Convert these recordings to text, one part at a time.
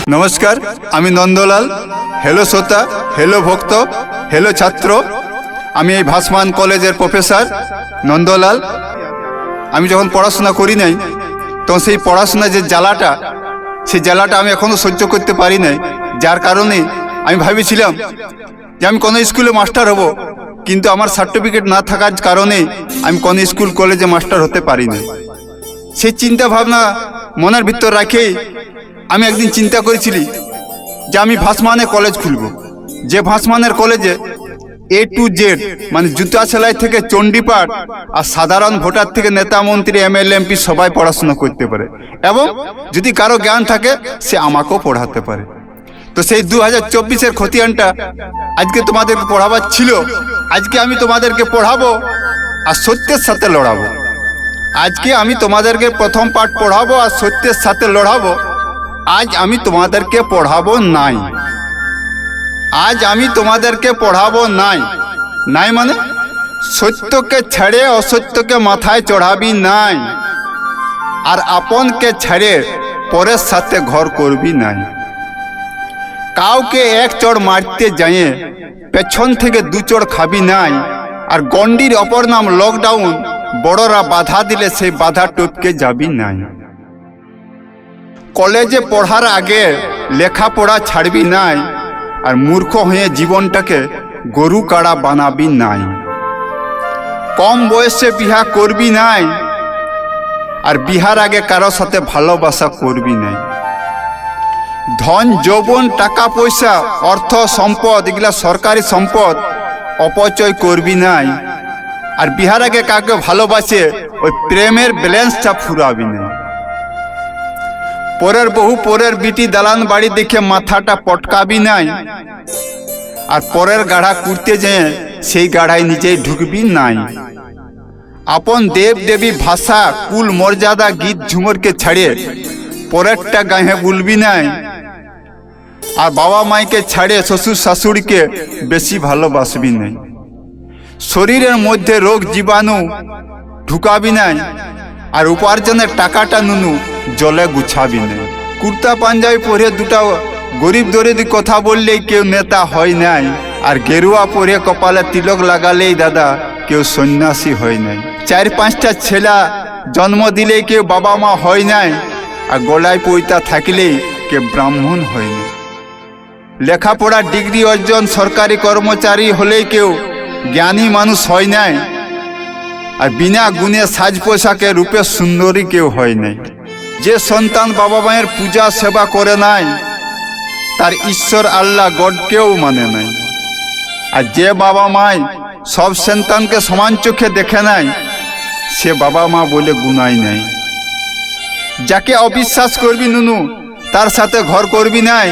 नमस्कार आमी नंदलाल। हेलो श्रोता, हेलो भक्त, हेलो छात्र। आमी এই ভাসমান কলেজের প্রফেসর নন্দলাল। আমি যখন পড়াশোনা করি নাই তখন সেই পড়াশোনা যে জ্বালাটা, সেই জ্বালাটা আমি এখনো সহ্য করতে পারি নাই। যার কারণে আমি ভাবিছিলাম যে আমি কোনো স্কুলে মাস্টার হব, কিন্তু আমার সার্টিফিকেট না থাকার কারণে আমি কোনো স্কুল কলেজে মাস্টার হতে পারি না। সেই চিন্তা ভাবনা মনের ভিতর রেখেই আমি একদিন চিন্তা করেছিলি যে আমি ভাসমানে কলেজ খুলব, যে ভাসমানের কলেজে A to Z মানে জুতা সেলাই থেকে চণ্ডীপাঠ আর সাধারণ ভোটার থেকে নেতা মন্ত্রী MLA MP সবাই পড়াশোনা করতে পারে, এবং যদি কারো জ্ঞান থাকে সে আমাকেও পড়াতে পারে। তো সেই 2024-এর খতিয়ানটা আজকে তোমাদেরকে পড়াবার ছিল। আজকে আমি তোমাদেরকে পড়াবো আর সত্যের সাথে লড়াবো। আজকে আমি তোমাদেরকে প্রথম পাঠ পড়াবো আর সত্যের সাথে লড়াবো। আজ আমি তোমাদেরকে পড়াবো নাই, আজ আমি তোমাদেরকে পড়াবো নাই। নাই মানে সত্যকে ছেড়ে অসত্যকে মাথায় চড়াবি নাই, আর আপনকে ছেড়ে পরের সাথে ঘর করবি নাই। কাউকে এক চড় মারতে যায় পেছন থেকে দু চড় খাবি নাই, আর গন্ডির অপর নাম লকডাউন, বড়রা বাধা দিলে সেই বাধা টপকে যাবি নাই। কলেজে পড়ার আগে লেখাপড়া ছাড়বি নাই, আর মূর্খ হয়ে জীবনটাকে গরু কাড়া বানাবি নাই। কম বয়সে বিহা করবি নাই, আর বিহার আগে কারো সাথে ভালোবাসা করবি নাই। ধন যৌবন টাকা পয়সা অর্থ সম্পদ এগুলা সরকারি সম্পদ অপচয় করবি নাই, আর বিহার আগে কাকে ভালোবাসে ওই প্রেমের ব্যালেন্সটা ফুরাবি নাই। পরের বহু পরের বিটি দালান বাড়ি দেখে মাথাটা পটকাবি নাই, আর পরের গাড়া কুড়তে যেয়ে সেই গাড়ায় নিজেই ঢুকবি নাই। আপন দেব দেবী ভাষা কুল মর্যাদা গীত ঝুমরকে ছাড়িয়ে পরেরটা গায়ে বলবি নাই, আর বাবা মাইকে ছাড়িয়ে শ্বশুর শাশুড়িকে বেশি ভালোবাসবি নাই। শরীরের মধ্যে রোগ জীবাণু ঢুকাবি নাই, আর উপার্জনের টাকাটা নুনু জলে গুছাবি নাই। কুর্তা পাঞ্জাবি পরে দুটা গরিব দরিদ্র কথা বললেই কেউ নেতা হয় নাই, আর গেরুয়া পরে কপালে তিলক লাগালেই দাদা কেউ সন্ন্যাসী হয় নাই। 4-5টা ছেলা জন্ম দিলেই কেউ বাবা মা হয় নাই, আর গলায় পৈতা থাকলেই কেউ ব্রাহ্মণ হয় নাই। লেখাপড়া ডিগ্রি অর্জন সরকারি কর্মচারী হলেই কেউ জ্ঞানী মানুষ হয় নাই, আর বিনা গুণে সাজ পোশাকে রূপে সুন্দরী কেউ হয় নাই। যে সন্তান বাবা মায়ের পূজা সেবা করে নাই তার ঈশ্বর আল্লাহ গডকেও মানে নাই, আর যে বাবা মায় সব সন্তানকে সমান চোখে দেখে নাই সে বাবা মা বলে গুনাই নাই। যাকে অবিশ্বাস করবি নুনু তার সাথে ঘর করবি নাই,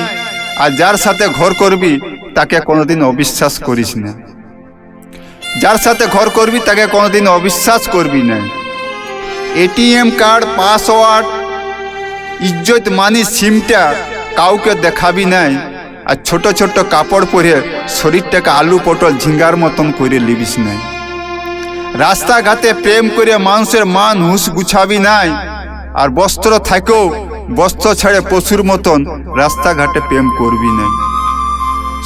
আর যার সাথে ঘর করবি তাকে কোনোদিন অবিশ্বাস করিস না। যার সাথে ঘর করবি তাকে কোনোদিন অবিশ্বাস করবি না। ATM কার্ড পাসওয়ার্ড ইজ্জত মানি সিমটা কাউকে দেখাবি নাই, আর ছোট ছোট কাপড় পরে শরীরটাকে আলু পটল ঝিঙ্গার মতন করে লিবিস নাই। রাস্তাঘাটে প্রেম করে মানুষের মান হুঁশ গুছাবি নাই, আর বস্ত্র থাকেও বস্ত্র ছেড়ে পশুর মতন রাস্তাঘাটে প্রেম করবি নাই।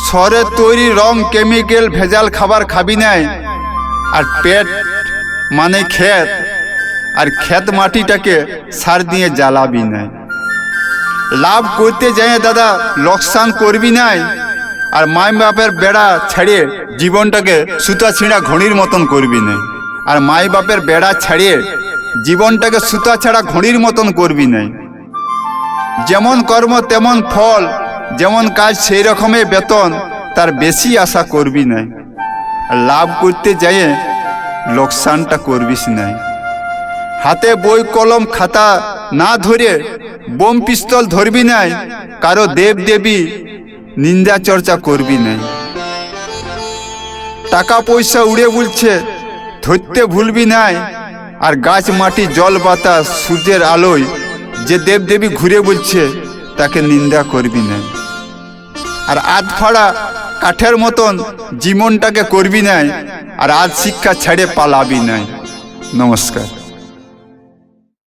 শহরের তৈরি রং কেমিক্যাল ভেজাল খাবার খাবি নাই, আর পেট মানে ক্ষেত, আর ক্ষেত মাটিটাকে সার দিয়ে জ্বালাবি নাই। লাভ করতে যায় দাদা লোকসান করবি নাই, আর মাই বাপের বেড়া ছাড়িয়ে জীবনটাকে সুতা ছিঁড়া ঘড়ির মতন করবি নাই। আর মাই বাপের বেড়া ছাড়িয়ে জীবনটাকে সুতা ছাড়া ঘড়ির মতন করবি নাই। যেমন কর্ম তেমন ফল, যেমন কাজ সেই রকমের বেতন, তার বেশি আশা করবি নাই। লাভ করতে যায় লোকসানটা করবিস নাই। হাতে বই কলম খাতা না ধরে বোম পিস্তল ধরবি নাই, কারো দেব দেবী নিন্দা চর্চা করবি নাই। টাকা পয়সা উড়ে বলছে ধরতে ভুলবি নাই, আর গাছ মাটি জল বাতাস সূর্যের আলোয় যে দেব দেবী ঘুরে বলছে তাকে নিন্দা করবি নাই। আর আধ ফাড়া কাঠের মতন জীবনটাকে করবি নাই, আর আজ শিক্ষা ছেড়ে পালাবি নাই। নমস্কার।